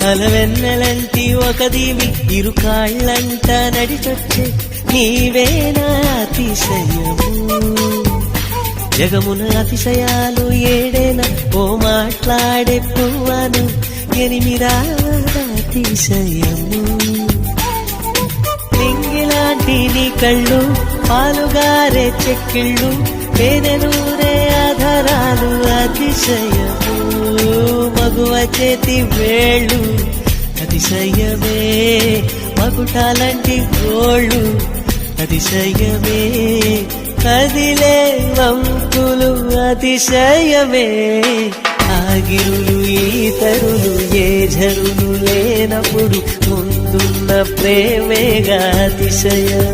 అలవెన్నెలంటి ఒక దీవి ఇరు కాళ్ళంట నడిచొచ్చే నీవేనా అతిశయము జగమున అతిశయాలు ఏడేన ఓ మాట్లాడే పువ్వను ఎనిమిదాతిశయము నింగిలాంటి నీ కళ్ళు పాలుగారే చెక్కిళ్ళు పేదెనూరే ఆధారాలు అతిశయము మగువ చేతి వేళ్ళు అతిశయమే మగుటాలంటి గోళ్ళు అతిశయమే కదిలే వంపులు అతిశయమే ఆగిరులు ఈతరులు ఏ జరులు లేనప్పుడు ముందున్న ప్రేమేగా అతిశయం